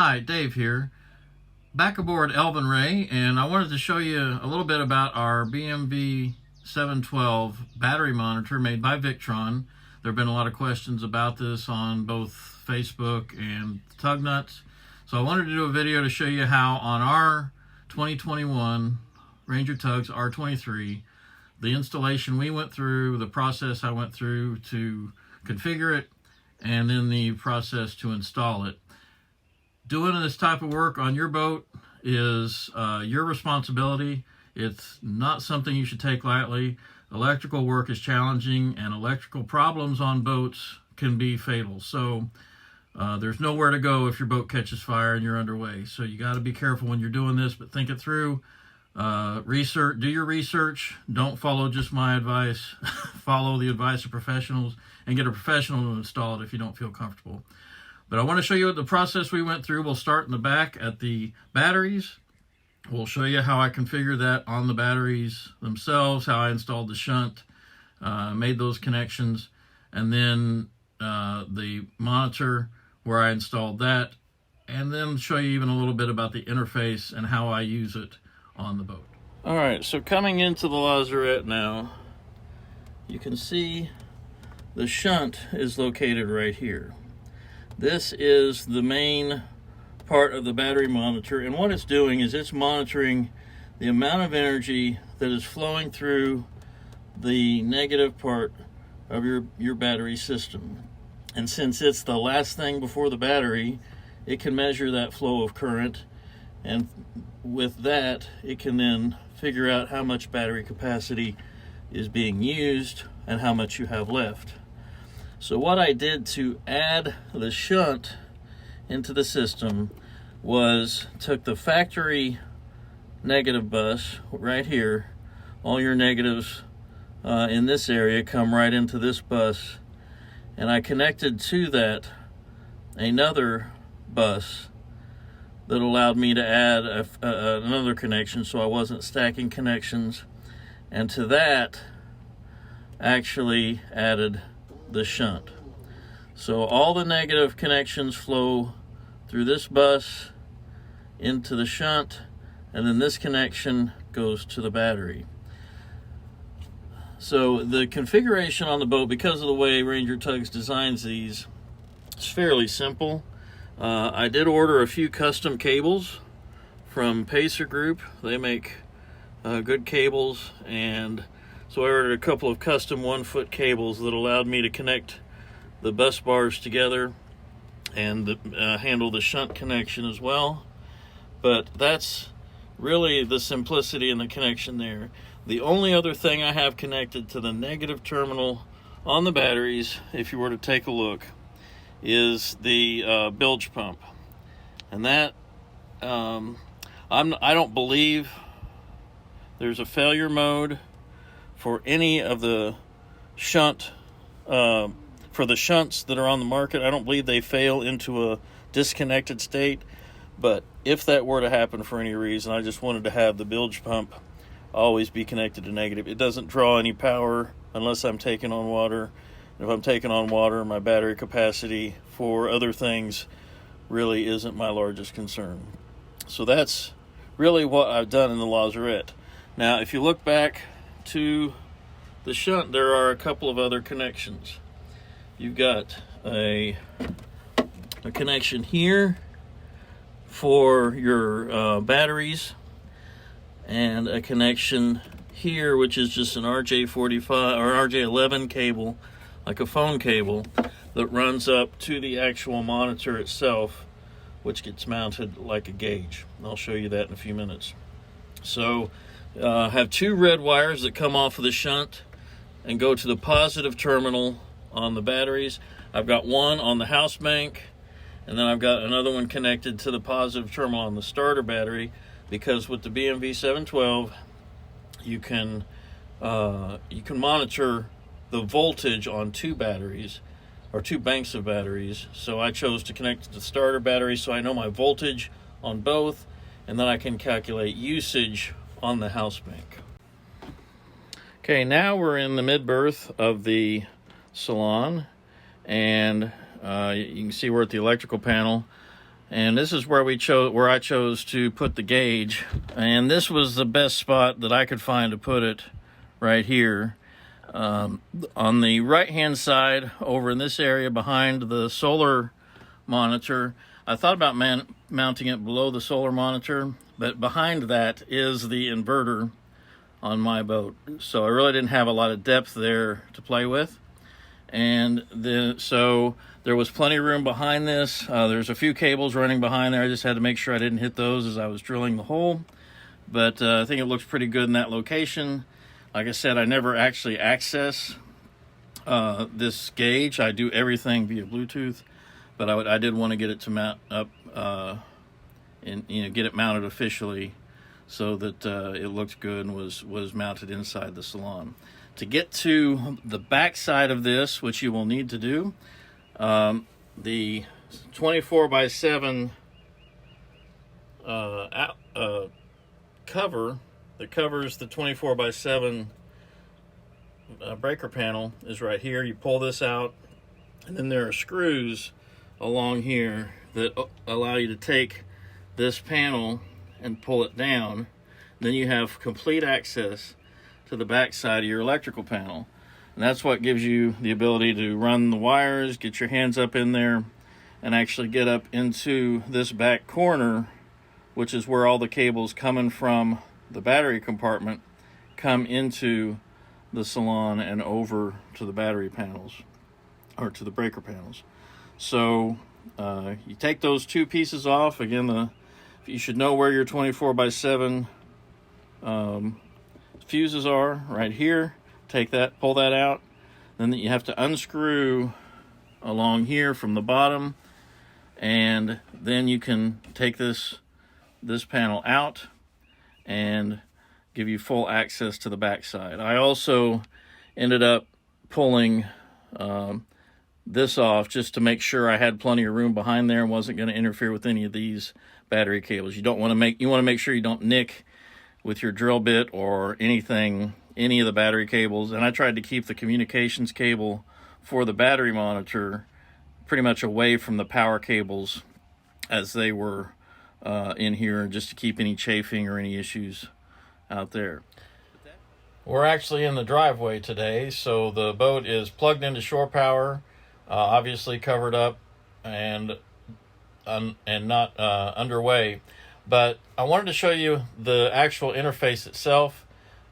Hi, Dave here. Back aboard Elvin Ray, and I wanted to show you a little bit about our BMV-712 battery monitor made by Victron. There have been a lot of questions about this on both Facebook and Tug Nuts. So I wanted to do a video to show you how on our 2021 Ranger Tugs R-23, the installation we went through, the process I went through to configure it, and then the process to install it. Doing this type of work on your boat is your responsibility. It's not something you should take lightly. Electrical work is challenging, and electrical problems on boats can be fatal. So there's nowhere to go if your boat catches fire and you're underway. So you got to be careful when you're doing this, but think it through. Research, do your research. Don't follow just my advice. Follow the advice of professionals and get a professional to install it if you don't feel comfortable. But I want to show you the process we went through. We'll start in the back at the batteries. We'll show you how I configured that on the batteries themselves, how I installed the shunt, made those connections, and then the monitor where I installed that, and then show you even a little bit about the interface and how I use it on the boat. All right, so coming into the lazarette now, you can see the shunt is located right here. This is the main part of the battery monitor, and what it's doing is it's monitoring the amount of energy that is flowing through the negative part of your battery system. And since it's the last thing before the battery, it can measure that flow of current, and with that it can then figure out how much battery capacity is being used and how much you have left. So what I did to add the shunt into the system was took the factory negative bus right here. All your negatives in this area come right into this bus, and I connected to that another bus that allowed me to add another connection, so I wasn't stacking connections, and to that actually added the shunt. So all the negative connections flow through this bus into the shunt, and then this connection goes to the battery. So the configuration on the boat, because of the way Ranger Tugs designs these, is fairly simple. I did order a few custom cables from Pacer Group. They make good cables, and so I ordered a couple of custom 1-foot cables that allowed me to connect the bus bars together and handle the shunt connection as well. But that's really the simplicity in the connection there. The only other thing I have connected to the negative terminal on the batteries, if you were to take a look, is the bilge pump. And that, I don't believe there's a failure mode for any of the shunt, for the shunts that are on the market. I don't believe they fail into a disconnected state, but if that were to happen for any reason, I just wanted to have the bilge pump always be connected to negative. It doesn't draw any power unless I'm taking on water. If I'm taking on water, my battery capacity for other things really isn't my largest concern. So that's really what I've done in the lazarette. Now, if you look back to the shunt, there are a couple of other connections. You've got a connection here for your batteries, and a connection here which is just an RJ45 or RJ11 cable, like a phone cable, that runs up to the actual monitor itself, which gets mounted like a gauge. I'll show you that in a few minutes. So have two red wires that come off of the shunt and go to the positive terminal on the batteries. I've got one on the house bank, and then I've got another one connected to the positive terminal on the starter battery, because with the BMV-712 you can monitor the voltage on two batteries, or two banks of batteries. So I chose to connect to the starter battery so I know my voltage on both, and then I can calculate usage on the house bank. Okay, now we're in the mid-berth of the salon, and you can see we're at the electrical panel. And this is where I chose to put the gauge, and this was the best spot that I could find to put it, right here. On the right hand side, over in this area behind the solar monitor. I thought about mounting it below the solar monitor, but behind that is the inverter on my boat, so I really didn't have a lot of depth there to play with. And so there was plenty of room behind this. There's a few cables running behind there. I just had to make sure I didn't hit those as I was drilling the hole, but I think it looks pretty good in that location. Like I said, I never actually access this gauge. I do everything via Bluetooth, but I did want to get it to mount up and get it mounted officially so that it looked good and was mounted inside the salon. To get to the back side of this, which you will need to do, the 24x7 cover that covers the 24x7 breaker panel is right here. You pull this out, and then there are screws along here that allow you to take this panel and pull it down. Then you have complete access to the back side of your electrical panel, and that's what gives you the ability to run the wires, get your hands up in there, and actually get up into this back corner, which is where all the cables coming from the battery compartment come into the salon and over to the battery panels, or to the breaker panels. So you take those two pieces off. Again, you should know where your 24x7 fuses are, right here. Take that, pull that out. Then you have to unscrew along here from the bottom, and then you can take this panel out and give you full access to the back side. I also ended up pulling this off just to make sure I had plenty of room behind there and wasn't going to interfere with any of these battery cables. You want to make sure you don't nick with your drill bit or any of the battery cables. And I tried to keep the communications cable for the battery monitor pretty much away from the power cables as they were in here, just to keep any chafing or any issues out there. We're actually in the driveway today, so the boat is plugged into shore power, obviously covered up and not underway. But I wanted to show you the actual interface itself.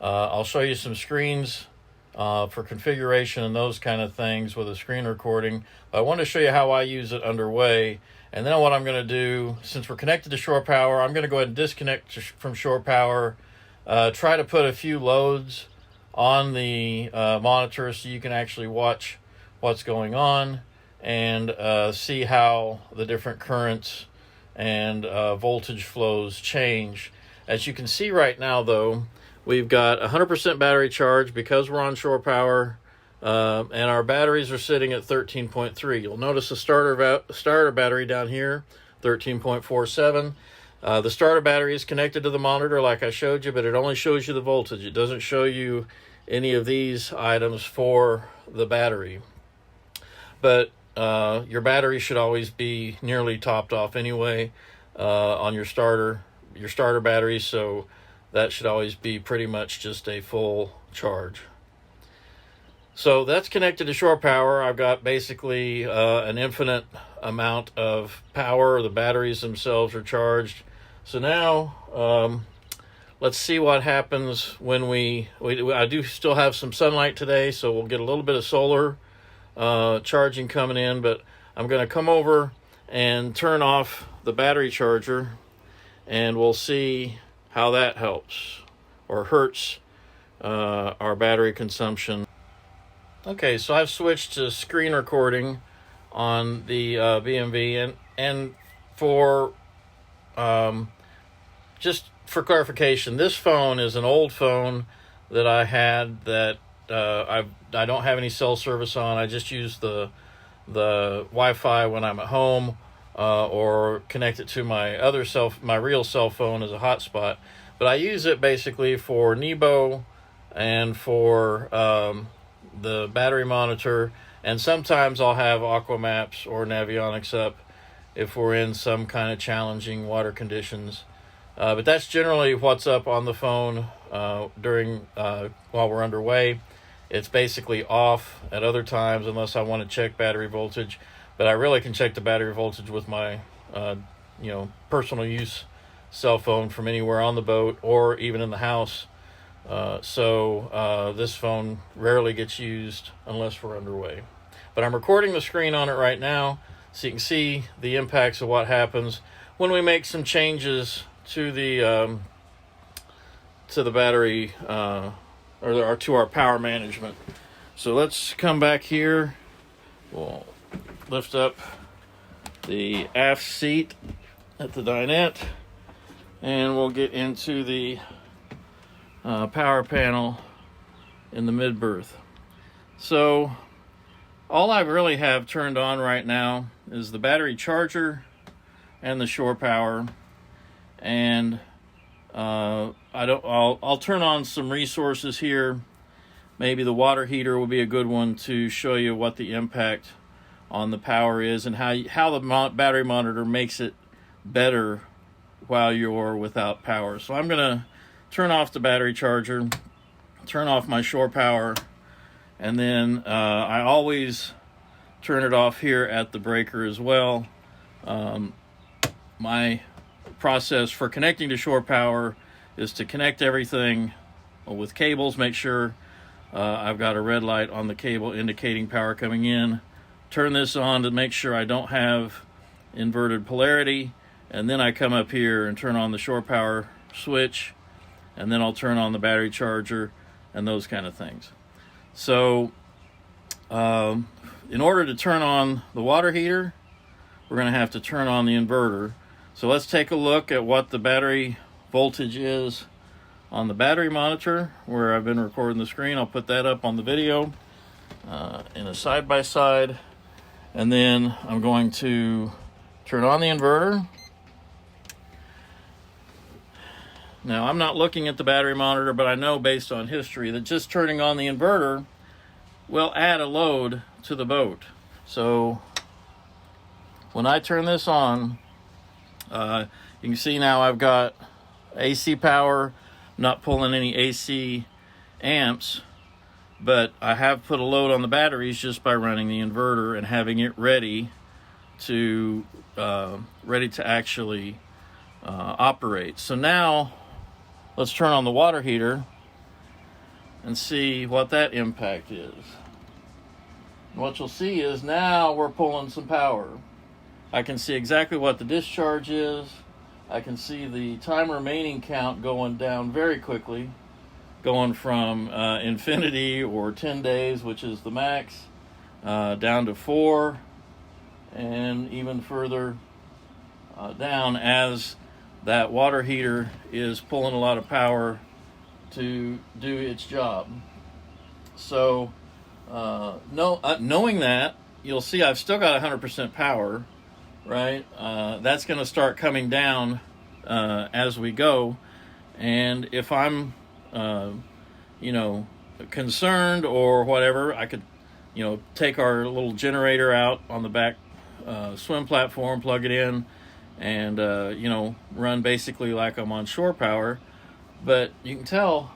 I'll show you some screens for configuration and those kind of things with a screen recording. But I wanted to show you how I use it underway. And then what I'm going to do, since we're connected to shore power, I'm going to go ahead and disconnect from shore power, try to put a few loads on the monitor so you can actually watch what's going on and see how the different currents and voltage flows change. As you can see right now, though, we've got 100% battery charge because we're on shore power, and our batteries are sitting at 13.3. You'll notice the starter battery down here, 13.47. The starter battery is connected to the monitor like I showed you, but it only shows you the voltage. It doesn't show you any of these items for the battery. But your battery should always be nearly topped off anyway on your starter battery, so that should always be pretty much just a full charge. So that's connected to shore power. I've got basically an infinite amount of power. The batteries themselves are charged. So now let's see what happens when I do still have some sunlight today, so we'll get a little bit of solar charging coming in, but I'm going to come over and turn off the battery charger, and we'll see how that helps or hurts our battery consumption. Okay, so I've switched to screen recording on the BMV, and for just for clarification, this phone is an old phone that I had that I don't have any cell service on. I just use the Wi-Fi when I'm at home, or connect it to my real cell phone as a hotspot. But I use it basically for Nebo and for the battery monitor, and sometimes I'll have Aqua Maps or Navionics up if we're in some kind of challenging water conditions. But that's generally what's up on the phone during while we're underway. It's basically off at other times unless I want to check battery voltage. But I really can check the battery voltage with my personal use cell phone from anywhere on the boat or even in the house. So this phone rarely gets used unless we're underway. But I'm recording the screen on it right now so you can see the impacts of what happens when we make some changes to the battery or to our power management. So let's come back here. We'll lift up the aft seat at the dinette, and we'll get into the power panel in the mid berth. So all I really have turned on right now is the battery charger and the shore power, and I'll turn on some resources here. Maybe the water heater will be a good one to show you what the impact on the power is and how the battery monitor makes it better while you're without power. So I'm gonna turn off the battery charger, turn off my shore power, and then I always turn it off here at the breaker as well. My process for connecting to shore power is to connect everything with cables, make sure I've got a red light on the cable indicating power coming in, turn this on to make sure I don't have inverted polarity, and then I come up here and turn on the shore power switch, and then I'll turn on the battery charger and those kind of things. So in order to turn on the water heater, we're going to have to turn on the inverter. So let's take a look at what the battery voltage is on the battery monitor where I've been recording the screen. I'll put that up on the video in a side-by-side, and then I'm going to turn on the inverter. Now, I'm not looking at the battery monitor, but I know based on history that just turning on the inverter will add a load to the boat. So when I turn this on, you can see now I've got AC power, not pulling any AC amps, but I have put a load on the batteries just by running the inverter and having it ready to actually operate. So now let's turn on the water heater and see what that impact is. What you'll see is now we're pulling some power. I can see exactly what the discharge is. I can see the time remaining count going down very quickly, going from infinity or 10 days, which is the max, down to 4, and even further down as that water heater is pulling a lot of power to do its job. So knowing that, you'll see I've still got 100% power, right? That's going to start coming down as we go. And if I'm, concerned or whatever, I could, take our little generator out on the back swim platform, plug it in, and, run basically like I'm on shore power. But you can tell,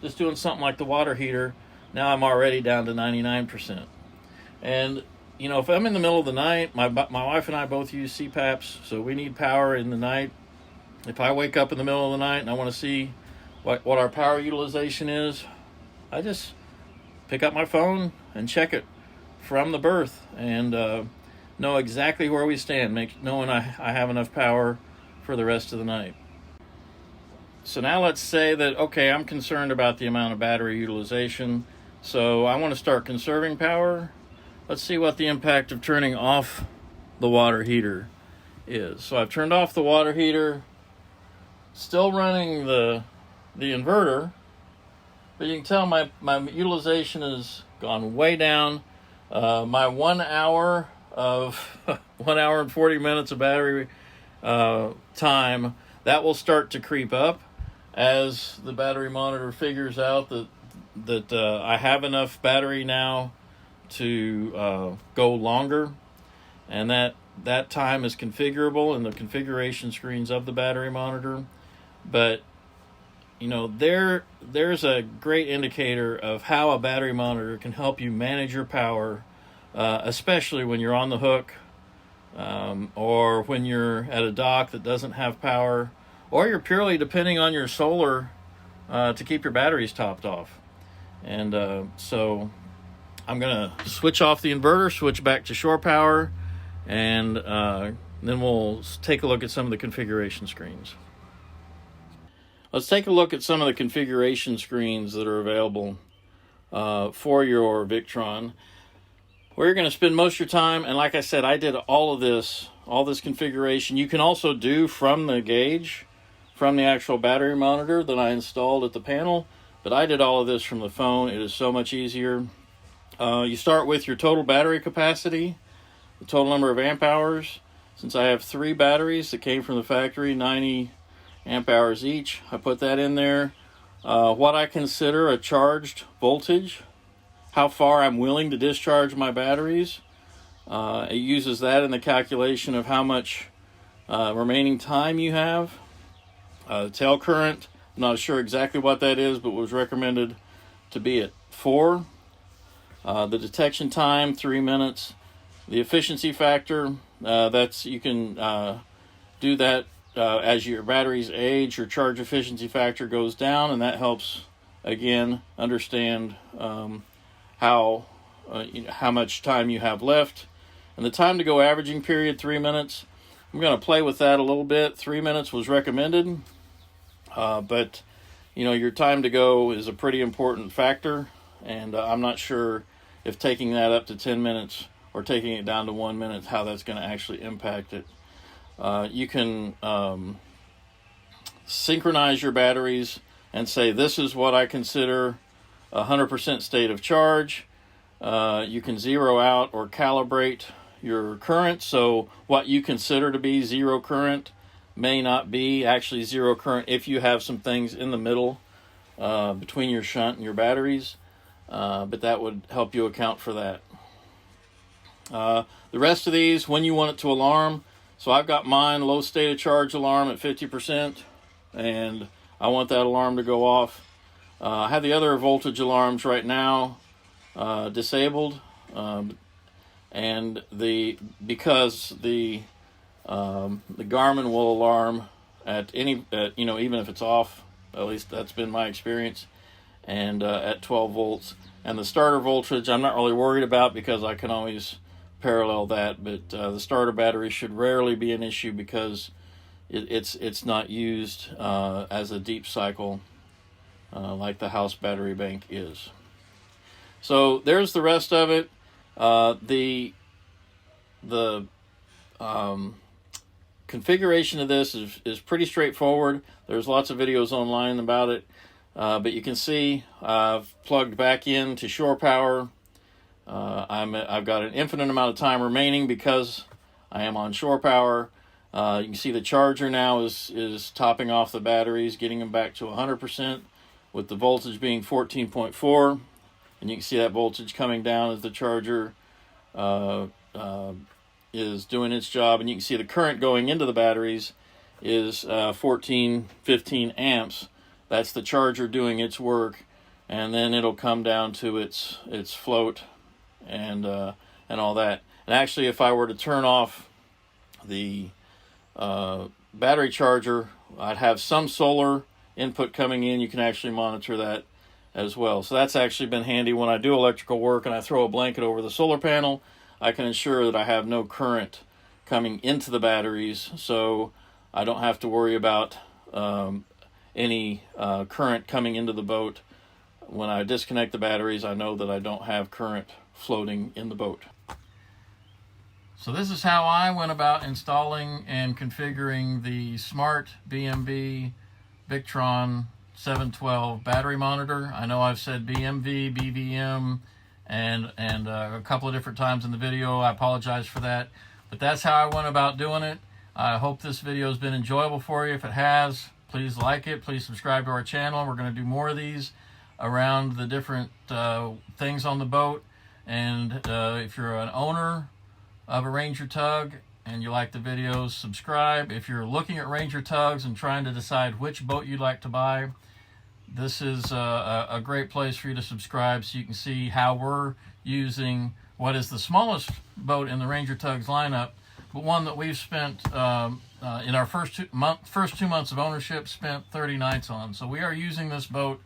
just doing something like the water heater, now I'm already down to 99%. And if I'm in the middle of the night, my wife and I both use CPAPs, so we need power in the night. If I wake up in the middle of the night and I want to see what our power utilization is, I just pick up my phone and check it from the berth and know exactly where we stand, knowing I have enough power for the rest of the night. So now let's say that, okay, I'm concerned about the amount of battery utilization, so I want to start conserving power. Let's see what the impact of turning off the water heater is. So I've turned off the water heater, still running the inverter, but you can tell my utilization has gone way down. My 1 hour of 1 hour and 40 minutes of battery time, that will start to creep up as the battery monitor figures out that I have enough battery now to go longer, and that that time is configurable in the configuration screens of the battery monitor. But you know, there's a great indicator of how a battery monitor can help you manage your power, especially when you're on the hook, or when you're at a dock that doesn't have power, or you're purely depending on your solar to keep your batteries topped off. And so I'm going to switch off the inverter, switch back to shore power, and then we'll take a look at some of the configuration screens. Let's take a look at some of the configuration screens that are available for your Victron, where you're going to spend most of your time. And like I said, I did all this configuration. You can also do from the gauge, from the actual battery monitor that I installed at the panel, but I did all of this from the phone. It is so much easier. You start with your total battery capacity, the total number of amp hours. Since I have 3 batteries that came from the factory, 90 amp hours each, I put that in there. What I consider a charged voltage, how far I'm willing to discharge my batteries. It uses that in the calculation of how much remaining time you have. Tail current, I'm not sure exactly what that is, but was recommended to be at 4. The detection time, 3 minutes. The efficiency factor, you can do that as your batteries age. Your charge efficiency factor goes down, and that helps again understand how much time you have left. And the time to go averaging period, 3 minutes. I'm going to play with that a little bit. 3 minutes was recommended, but you know, your time to go is a pretty important factor, and I'm not sure if taking that up to 10 minutes or taking it down to 1 minute, how that's going to actually impact it. You can synchronize your batteries and say, this is what I consider 100% state of charge. You can zero out or calibrate your current. So what you consider to be zero current may not be actually zero current if you have some things in the middle between your shunt and your batteries. But that would help you account for that. The rest of these, when you want it to alarm, so I've got mine low state of charge alarm at 50%, and I want that alarm to go off. I have the other voltage alarms right now disabled, and because the Garmin will alarm at any even if it's off. At least that's been my experience, and at 12 volts. And the starter voltage I'm not really worried about because I can always parallel that, but the starter battery should rarely be an issue because it's not used as a deep cycle like the house battery bank is. So there's the rest of it. The configuration of this is pretty straightforward. There's lots of videos online about it, but you can see I've plugged back into shore power. I've got an infinite amount of time remaining because I am on shore power. You can see the charger now is topping off the batteries, getting them back to 100%, with the voltage being 14.4, and you can see that voltage coming down as the charger is doing its job, and you can see the current going into the batteries is 15 amps. That's the charger doing its work, and then it'll come down to its float and all that. And actually, if I were to turn off the battery charger, I'd have some solar input coming in. You can actually monitor that as well. So that's actually been handy when I do electrical work and I throw a blanket over the solar panel. I can ensure that I have no current coming into the batteries, so I don't have to worry about any current coming into the boat. When I disconnect the batteries, I know that I don't have current floating in the boat. So this is how I went about installing and configuring the smart BMV Victron 712 battery monitor. I know I've said BMV, BVM, and a couple of different times in the video. I apologize for that, but that's how I went about doing it. I hope this video has been enjoyable for you. If it has, please like it. Please subscribe to our channel. We're going to do more of these around the different things on the boat. And if you're an owner of a Ranger Tug and you like the videos, subscribe. If you're looking at Ranger tugs and trying to decide which boat you'd like to buy, this is a great place for you to subscribe so you can see how we're using what is the smallest boat in the Ranger Tugs lineup, but one that we've spent in our first 2 months of ownership, spent 30 nights on. So we are using this boat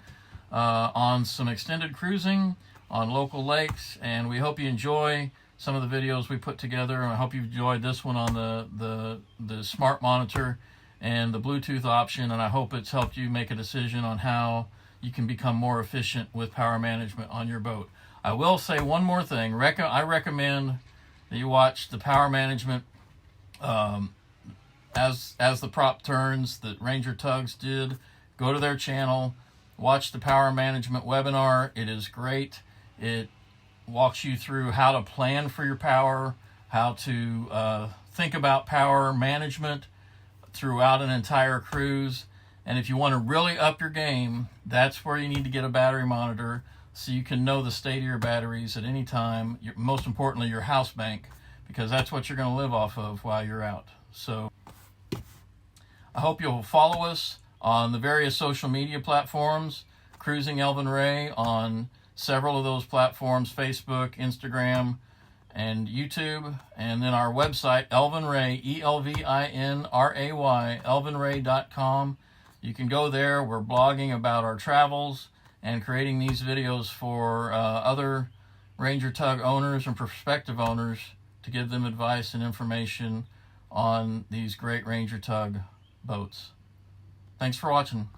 on some extended cruising on local lakes, and we hope you enjoy some of the videos we put together, and I hope you enjoyed this one on the smart monitor and the Bluetooth option, and I hope it's helped you make a decision on how you can become more efficient with power management on your boat. I will say one more thing. I recommend that you watch the power management as the prop turns that Ranger Tugs did. Go to their channel, watch the power management webinar. It is great. It walks you through how to plan for your power, how to think about power management throughout an entire cruise. And if you want to really up your game, that's where you need to get a battery monitor so you can know the state of your batteries at any time. Most importantly, your house bank, because that's what you're going to live off of while you're out. So I hope you'll follow us on the various social media platforms. Cruising Elvin Ray on several of those platforms: Facebook, Instagram, and YouTube. And then our website, Elvin Ray, ELVINRAY, elvinray.com. You can go there. We're blogging about our travels and creating these videos for other Ranger Tug owners and prospective owners to give them advice and information on these great Ranger Tug boats. Thanks for watching.